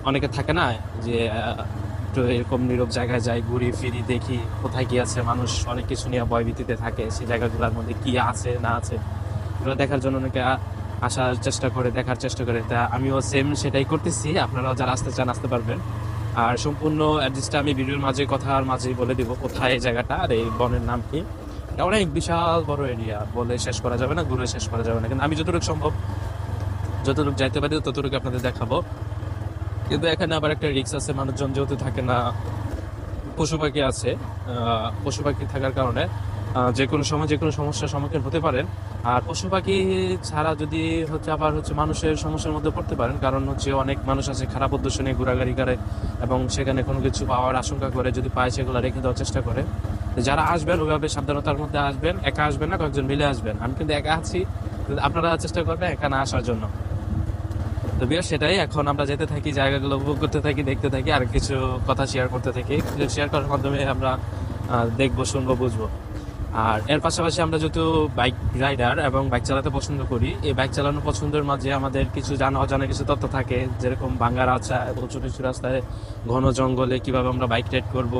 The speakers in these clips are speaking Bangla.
অনেকে থাকে না যে একটু এরকম নীরব জায়গায় যাই, ঘুরি ফিরি, দেখি কোথায় কি আছে। মানুষ অনেক কিছু নিয়ে ভয়ভীতিতে থাকে, সেই জায়গাগুলোর মধ্যে কি আছে না আছে এগুলো দেখার জন্য অনেকে আসার চেষ্টা করে, দেখার চেষ্টা করে। তা আমিও সেম সেটাই করতেছি। আপনারাও যারা আসতে চান আসতে পারবেন। আর সম্পূর্ণ অ্যাড্রেসটা আমি ভিডিওর মাঝে, কথার মাঝেই বলে দিব কোথায় এই জায়গাটা আর এই বনের নাম কি। এটা অনেক বিশাল বড় এরিয়া, বলে শেষ করা যাবে না, ঘুরে শেষ করা যাবে না, কিন্তু আমি যতটুকু সম্ভব, যতটুকু যাইতে পারি ততটুকু আপনাদের দেখাবো। কিন্তু এখানে আবার একটা রিস্ক আছে, মানুষজন যেহেতু থাকে না, পশু পাখি আছে। পশু পাখি থাকার কারণে যে কোনো সময় যে কোনো সমস্যার সম্মুখীন হতে পারেন। আর পশু পাখি ছাড়া যদি হচ্ছে আবার হচ্ছে মানুষের সমস্যার মধ্যে পড়তে পারেন, কারণ হচ্ছে অনেক মানুষ আছে খারাপ উদ্দেশ্য নিয়ে ঘোরাঘুরি করে এবং সেখানে কোনো কিছু পাওয়ার আশঙ্কা করে, যদি পায় সেগুলো রেখে দেওয়ার চেষ্টা করে। যারা আসবেন ওইভাবে সাবধানতার মধ্যে আসবেন, একা আসবেন না, কয়েকজন মিলে আসবেন। আমি কিন্তু একা আছি, আপনারা চেষ্টা করবেন একা না আসার জন্য। তো বিয়ার সেটাই, এখন আমরা যেতে থাকি, জায়গাগুলো উপভোগ করতে থাকি, দেখতে থাকি, আর কিছু কথা শেয়ার করতে থাকি। শেয়ার করার মাধ্যমে আমরা দেখবো, শুনবো, বুঝবো। আর এর পাশাপাশি আমরা যেহেতু বাইক রাইডার এবং বাইক চালাতে পছন্দ করি, এই বাইক চালানো পছন্দের মাঝে আমাদের কিছু জানা অজানা কিছু তথ্য থাকে, যেরকম ভাঙ্গা রাস্তা এবং ছোট ছোট রাস্তায়, ঘন জঙ্গলে কিভাবে আমরা বাইক রাইড করব,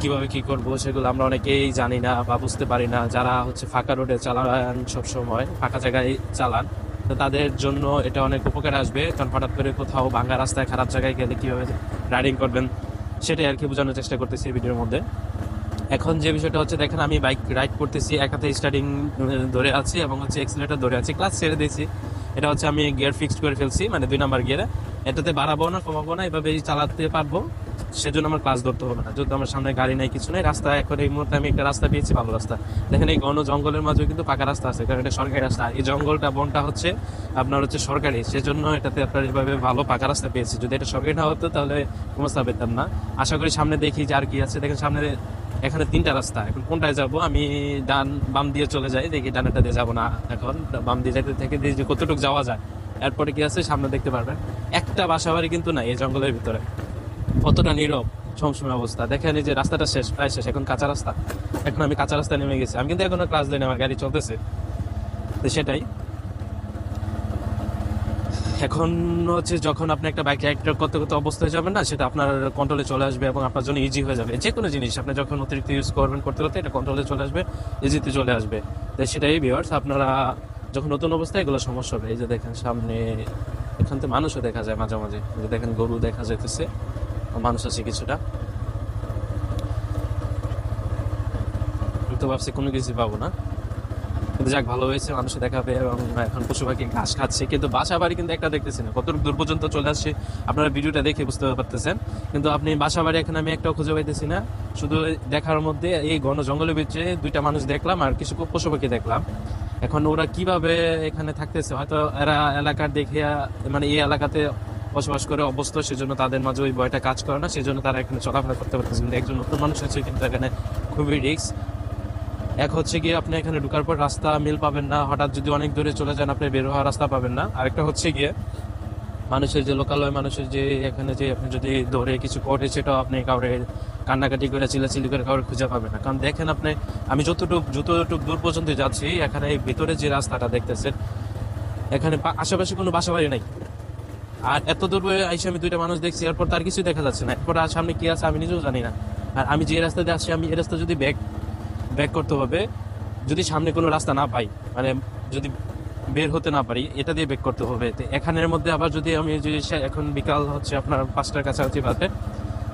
কিভাবে কি করব, সেগুলো আমরা অনেকেই জানি না বা বুঝতে পারি না। যারা হচ্ছে ফাঁকা রোডে চালান, সবসময় ফাঁকা জায়গায় চালান, তো তাদের জন্য এটা অনেক উপকার আসবে। কারণ হঠাৎ করে কোথাও ভাঙ্গা রাস্তায় খারাপ জায়গায় গেলে কিভাবে রাইডিং করবেন, সেটাই আর কি বোঝানোর চেষ্টা করতেছি এই ভিডিওর মধ্যে। এখন যে বিষয়টা হচ্ছে, দেখেন আমি বাইক রাইড করতেছি, এক হাতে স্টার্টিং ধরে আছি এবং হচ্ছে এক্সিলেটর ধরে আছি, ক্লাস ছেড়ে দিয়েছি। এটা হচ্ছে আমি গিয়ার ফিক্সড করে ফেলছি, মানে 2 নাম্বার গিয়ারে। এটাতে বাড়াবো না, কমাবো না, এভাবেই চালাতে পারবো। সেজন্য আমার ক্লাস ধরতে হবে না, যেহেতু আমার সামনে গাড়ি নাই, কিছু নেই। রাস্তা এখন এই মুহূর্তে আমি একটা রাস্তা পেয়েছি, ভালো রাস্তা। দেখেন এই ঘন জঙ্গলের মাঝেও কিন্তু পাকা রাস্তা আছে, কারণ এটা সরকারি রাস্তা। এই জঙ্গলটা, বনটা হচ্ছে আপনার হচ্ছে সরকারি, সেজন্য এটাতে আপনার এভাবে ভালো পাকা রাস্তা পেয়েছি। যদি এটা সরকারি না হতো তাহলে সমস্যা পেতাম না। আশা করি সামনে দেখি যে আর কি আছে। দেখেন সামনে এখানে 3টা রাস্তা, এখন কোনটায় যাব? আমি ডান বাম দিয়ে চলে যাই, দেখি ডানেরটা দিয়ে যাবো না, এখন বাম দিয়ে যাইতে থেকে দেখি যে কতটুকু যাওয়া যায়। এরপরে কি আছে সামনে দেখতে পারবেন, একটা বাসা বাড়ি কিন্তু নাই এই জঙ্গলের ভিতরে। কতটা নীরব সমসময় অবস্থা। দেখেন এই যে রাস্তাটা শেষ, প্রায় শেষ, এখন কাঁচা রাস্তা। এখন আমি কাঁচা রাস্তায় নেমে গেছি, আমি কিন্তু এখনো ক্লাস দিইনি, আমার গাড়ি চলতেছে। তো সেটাই, এখন হচ্ছে যখন আপনি একটা বাইক রাইড করতে করতে অবস্থায় যাবেন না, সেটা আপনার কন্ট্রোলে চলে আসবে এবং আপনার জন্য ইজি হয়ে যাবে। যে কোনো জিনিস আপনি যখন অতিরিক্ত ইউজ করবেন করতে করতে, এটা কন্ট্রোলে চলে আসবে, ইজিতে চলে আসবে। তো সেটাই ভিউয়ার্স, আপনারা যখন নতুন অবস্থায় এগুলো সমস্যা হবে। এই যে দেখেন সামনে, এখান থেকে মানুষও দেখা যায় মাঝে মাঝে, এই যে দেখেন গরু দেখা যাইতেছে, মানুষ আছে কিছুটা। আমি তো ভাবছি কোনো কিছু পাবো না, কিন্তু যাক ভালো হয়েছে, মানুষে দেখাবে। এবং এখন পশু পাখি ঘাস খাচ্ছে, কিন্তু বাসা বাড়ি কিন্তু একটা দেখতেছি না, কত দূর পর্যন্ত চলে আসছে আপনারা ভিডিওটা দেখে বুঝতে পারতেছেন। কিন্তু আপনি বাসা বাড়ি এখানে আমি একটাও খুঁজে পাইতেছি না। শুধু দেখার মধ্যে এই ঘন জঙ্গলের ভিতরে 2টা মানুষ দেখলাম আর কিছু পশু পাখি দেখলাম। এখন ওরা কিভাবে এখানে থাকতেছে, হয়তো এরা এলাকার দেখে, মানে এই এলাকাতে বসবাস করে অভ্যস্ত, সেজন্য তাদের মাঝে ওই ভয়টা কাজ করে না, সেজন্য তারা এখানে চলাফেরা করতে পারতেছে। কিন্তু একজন নতুন মানুষ আছে, কিন্তু এখানে খুবই রিস্ক। এক হচ্ছে গিয়ে আপনি এখানে ঢোকার পর রাস্তা মিল পাবেন না, হঠাৎ যদি অনেক দূরে চলে যান আপনি বের হওয়ার রাস্তা পাবেন না। আরেকটা হচ্ছে গিয়ে মানুষের যে লোকালয়, মানুষের যে এখানে যে আপনি যদি ধরে কিছু করে, সেটাও আপনি কাউরে কান্নাকাটি করে চিল্লাচিল্লি করে কাউরে খুঁজে পাবেন না। কারণ দেখেন আপনি, আমি যতটুকু দূর পর্যন্ত যাচ্ছি, এখানে এই ভিতরে যে রাস্তাটা দেখতেছেন, এখানে আশেপাশে কোনো বাসা বাড়ি নাই। আর এত দূর আইসে আমি 2টা মানুষ দেখছি, এরপর তার কিছু দেখা যাচ্ছে না। এরপর আর সামনে কি আছে আমি নিজেও জানি না। আর আমি যে রাস্তা দিয়ে আসছি, আমি এই রাস্তা যদি ব্যাক ব্যাক করতে হবে, যদি সামনে কোনো রাস্তা না পাই, মানে যদি বের হতে না পারি, এটা দিয়ে ব্যাক করতে হবে। তো এখানের মধ্যে আবার যদি আমি যদি এখন বিকাল হচ্ছে আপনার 5টার কাছাকাছি বাজে,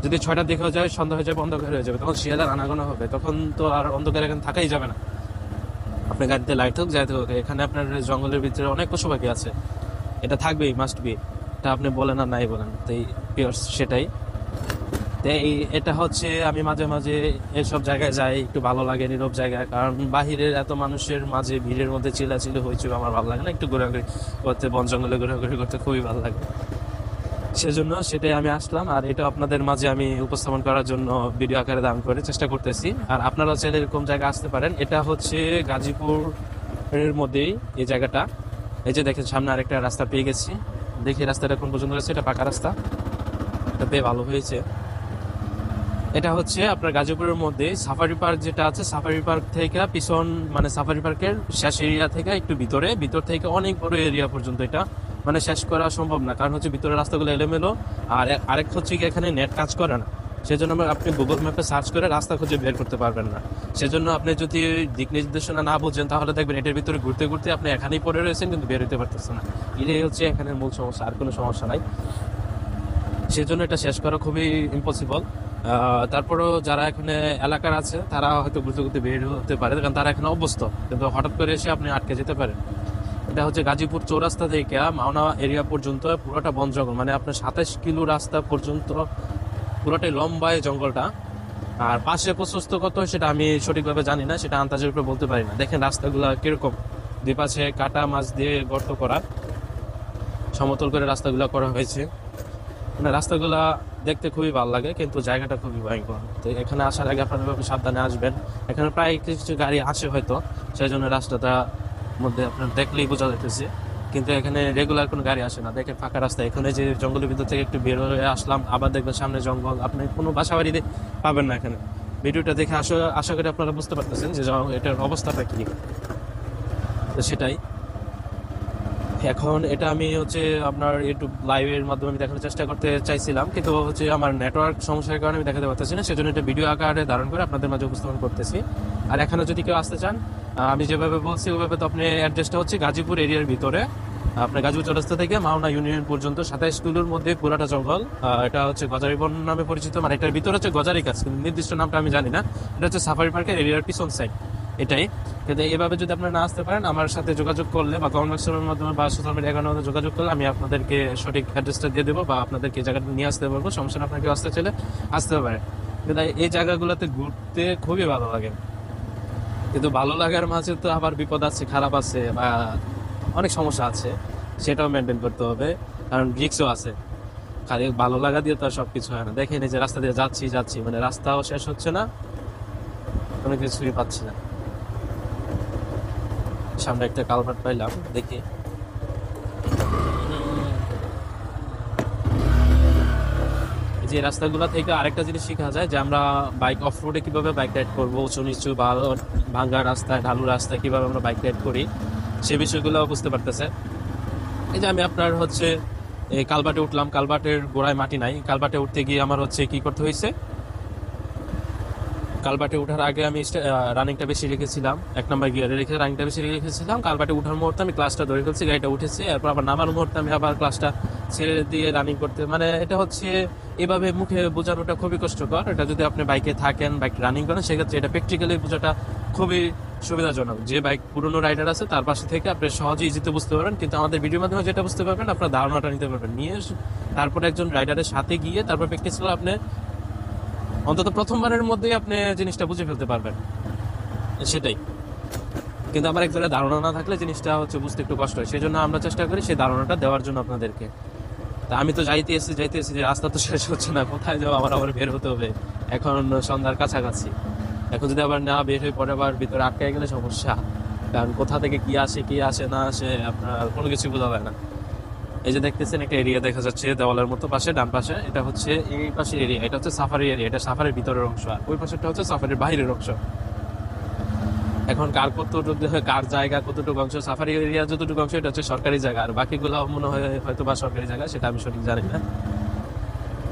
যদি 6টার দিকে হয়ে যায়, সন্ধ্যা হয়ে যাবে, অন্ধকার হয়ে যাবে, তখন শিয়ালের আনাগোনা হবে, তখন তো আর অন্ধকার এখানে থাকাই যাবে না। আপনার গাড়িতে লাইট হোক, যাইতে হোক, এখানে আপনার জঙ্গলের ভিতরে অনেক পশু পাখি আছে, এটা থাকবেই, মাস্ট বি। এটা আপনি বলেন আর নাই বলেন, তো সেটাই। এটা হচ্ছে আমি মাঝে মাঝে এসব জায়গায় যাই, একটু ভালো লাগে নীরব জায়গায়, কারণ বাহিরের এত মানুষের মাঝে, ভিড়ের মধ্যে চিল্লাচিল্লি হইচই আমার ভালো লাগে না। একটু ঘোরাঘুরি করতে, বন জঙ্গলে ঘোরাঘুরি করতে খুবই ভালো লাগে, সেজন্য সেটাই আমি আসলাম। আর এটা আপনাদের মাঝে আমি উপস্থাপন করার জন্য ভিডিও আকারে দান করে চেষ্টা করতেছি। আর আপনারা চাইলে এরকম জায়গা আসতে পারেন। এটা হচ্ছে গাজীপুরের মধ্যেই এই জায়গাটা। এই যে দেখেন সামনে আরেকটা রাস্তা পেয়ে গেছি, দেখি রাস্তাটা কোন পর্যন্ত গেছে, এটা পাকা রাস্তা, এটা পেয়ে ভালো হয়েছে। এটা হচ্ছে আপনার গাজীপুরের মধ্যে সাফারি পার্ক যেটা আছে, সাফারি পার্ক থেকে পিছন, মানে সাফারি পার্কের শেষ এরিয়া থেকে একটু ভিতর থেকে অনেক বড় এরিয়া পর্যন্ত এটা মানে শেষ করা সম্ভব না, কারণ হচ্ছে ভিতরে রাস্তাগুলো এলোমেলো। আর আরেক হচ্ছে কি এখানে নেট কাজ করে না, সেজন্য আপনি গুগল ম্যাপে সার্চ করে রাস্তা খুঁজে বের করতে পারবেন না। সেজন্য আপনি যদি দিক নির্দেশনা না বুঝেন তাহলে দেখবেন এটার ভিতরে ঘুরতে ঘুরতে আপনি এখানেই পড়ে রয়েছেন কিন্তু বের হতে পারতেছেন না। এটাই হচ্ছে এখানের মূল সমস্যা, আর কোনো সমস্যা নাই। সেজন্য এটা শেষ করা খুবই ইম্পসিবল। তারপরেও যারা এখানে এলাকার আছে তারা হয়তো ঘুরতে ঘুরতে বের হতে পারে, কারণ তারা এখানে অভ্যস্ত, কিন্তু হঠাৎ করে এসে আপনি আটকে যেতে পারেন। এটা হচ্ছে গাজীপুর চৌরাস্তা থেকে মাওনা এরিয়া পর্যন্ত পুরোটা বন জঙ্গল, মানে আপনার 27 কিলো রাস্তা পর্যন্ত পুরোটাই লম্বায় জঙ্গলটা। আর পাশে প্রশস্ত কত সেটা আমি সঠিকভাবে জানি না, সেটা আন্দাজের উপরে বলতে পারি না। দেখেন রাস্তাগুলা কিরকম, দুই পাশে কাটা মাছ দিয়ে গর্ত করা, সমতল করে রাস্তাগুলা করা হয়েছে। মানে রাস্তাগুলা দেখতে খুবই ভালো লাগে, কিন্তু জায়গাটা খুবই ভয়ঙ্কর। তো এখানে আসার আগে আপনারা সাবধানে আসবেন। এখানে প্রায় কিছু গাড়ি আসে হয়তো, সেই জন্য রাস্তাটা মধ্যে আপনার দেখলেই বোঝা যাইতেছে, কিন্তু এখানে রেগুলার কোনো গাড়ি আসে না। দেখেন ফাঁকা রাস্তা, এখানে যে জঙ্গলের ভিতর থেকে একটু বের হয়ে আসলাম, আবার দেখবেন সামনে জঙ্গল, আপনি কোনো বাসা বাড়ি পাবেন না এখানে। ভিডিওটা দেখে আশা করি আপনারা বুঝতে পারতেছেন যে এটার অবস্থাটা কি। তো সেটাই, এখন এটা আমি হচ্ছে আপনার ইউটিউব লাইভের মাধ্যমে আমি দেখানোর চেষ্টা করতে চাইছিলাম, কিন্তু হচ্ছে আমার নেটওয়ার্ক সমস্যার কারণে আমি দেখাতে পারতেছি না, সেজন্য এটা ভিডিও আকারে ধারণ করে আপনাদের মাঝে উপস্থাপন করতেছি। আর এখানে যদি কেউ আসতে চান, আমি যেভাবে বলছি ওইভাবে, তো আপনি অ্যাড্রেসটা হচ্ছে গাজীপুর এরিয়ার ভিতরে, আপনার গাজীপুর চৌরাস্তা থেকে মাওনা ইউনিয়ন পর্যন্ত 27 কিলোর মধ্যে পুরাটা জঙ্গল। এটা হচ্ছে গজারিবন নামে পরিচিত, মানে এটার ভিতরে হচ্ছে গজারি গাছ, কিন্তু নির্দিষ্ট নামটা আমি জানি না। এটা হচ্ছে সাফারি পার্কের এরিয়ার পিছন সাইড এটাই। কিন্তু এভাবে যদি আপনারা না আসতে পারেন, আমার সাথে যোগাযোগ করলে বা কমেন্ট বক্সের মাধ্যমে বা সোশ্যাল মিডিয়া অ্যাকাউন্টের মাধ্যমে যোগাযোগ করলে আমি আপনাদেরকে সঠিক অ্যাড্রেসটা দিয়ে দেবো বা আপনাদেরকে এই জায়গাটা নিয়ে আসতে পারবো। সমস্যা আপনাকে আসতে চাইলে আসতে পারে। কিন্তু এই জায়গাগুলোতে ঘুরতে খুবই ভালো লাগে, কিন্তু ভালো লাগার মাঝে তো আবার বিপদ আছে, খারাপ আছে বা অনেক সমস্যা আছে, সেটাও মেনটেন করতে হবে, কারণ রিস্কও আছে। খালি ভালো লাগা দিয়ে তো আর সবকিছু হয় না। দেখেন এই যে রাস্তা দিয়ে যাচ্ছি, মানে রাস্তাও শেষ হচ্ছে না, কোনো কিছুই পাচ্ছি না। সামনে একটা কালভার্ট পাইলাম, দেখি। যে রাস্তাগুলো থেকে আরেকটা জিনিস শেখা যায় যে আমরা বাইক অফ রোডে কিভাবে বাইক রাইড করবো, উঁচু নিচু বা ভাঙ্গা রাস্তায়, ঢালু রাস্তায় কিভাবে আমরা বাইক রাইড করি, সে বিষয়গুলো বুঝতে পারতেছে। এই যে আমি আপনার হচ্ছে এই কালভার্টে উঠলাম, কালভার্টের গোড়ায় মাটি নাই, কালভার্টে উঠতে গিয়ে আমার হচ্ছে কি করতে হয়েছে, কালভার্টে ওঠার আগে আমি রানিংটা বেশি রেখেছিলাম, 1 নম্বর গিয়ারে রেখে রানিংটা বেশি রেখেছিলাম। কালভার্টে ওঠার মুহূর্তে আমি ক্লাসটা ধরে ফেলছি, গাড়িটা উঠেছে, এরপর আবার নামার মুহূর্তে আমি আবার ক্লাসটা ছেড়ে দিয়ে রানিং করতে, মানে এটা হচ্ছে এভাবে মুখে বোঝানোটা খুবই কষ্টকর। এটা যদি আপনি বাইকে থাকেন, বাইক রানিং করেন, সেক্ষেত্রে এটা প্র্যাকটিক্যালি বোঝাটা খুবই সুবিধাজনক। যে বাইক পুরনো রাইডার আছে তার পাশে থেকে আপনি সহজে ইজিতে বুঝতে পারবেন, কিন্তু আমাদের ভিডিওর মাধ্যমে যেটা বুঝতে পারবেন, আপনার ধারণাটা নিতে পারবেন, নিয়ে তারপরে একজন রাইডারের সাথে গিয়ে তারপর প্র্যাকটিস করে আপনি অন্তত প্রথমবারের মধ্যেই আপনি জিনিসটা বুঝে ফেলতে পারবেন, সেটাই। কিন্তু আমার একজনের ধারণা না থাকলে জিনিসটা হচ্ছে বুঝতে একটু কষ্ট হয়, সেই জন্য আমরা চেষ্টা করি সেই ধারণাটা দেওয়ার জন্য আপনাদেরকে। তা আমি তো যাইতে এসেছি যে রাস্তা তো শেষ হচ্ছে না, কোথায় যাবো, আবার বের হতে হবে, এখন সন্ধ্যার কাছাকাছি। এখন যদি আবার না বের হয়ে পরে আবার ভিতরে আটকে গেলে সমস্যা, কারণ কোথা থেকে কি আসে না আসে আপনার কোনো কিছু বোঝা যায় না। এই যে দেখতেছেন একটা এরিয়া দেখা যাচ্ছে দেওয়ালের মতো, পাশে ডান পাশে, এটা হচ্ছে এই পাশের এরিয়া, এটা হচ্ছে সাফারি এরিয়া, এটা সাফারির ভিতরের অংশ, আর ওই পাশেরটা হচ্ছে সাফারির বাইরের অংশ। এখন কার জায়গা কতটুকু অংশ, সাফারি এরিয়া যতটুকু অংশ এটা হচ্ছে সরকারি জায়গা, আর বাকিগুলো মনে হয় হয়তো বা সরকারি জায়গা, সেটা আমি সঠিক জানি না।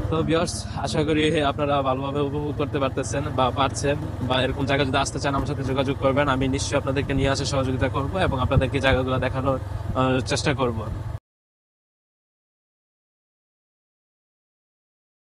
তো ভিউয়ার্স, আশা করি আপনারা ভালোভাবে উপভোগ করতে পারতেছেন বা পারছেন, বা এরকম জায়গা যদি আসতে চান আমার সাথে যোগাযোগ করবেন, আমি নিশ্চয়ই আপনাদেরকে নিয়ে আসে সহযোগিতা করব এবং আপনাদেরকে জায়গাগুলো দেখানোর চেষ্টা করব।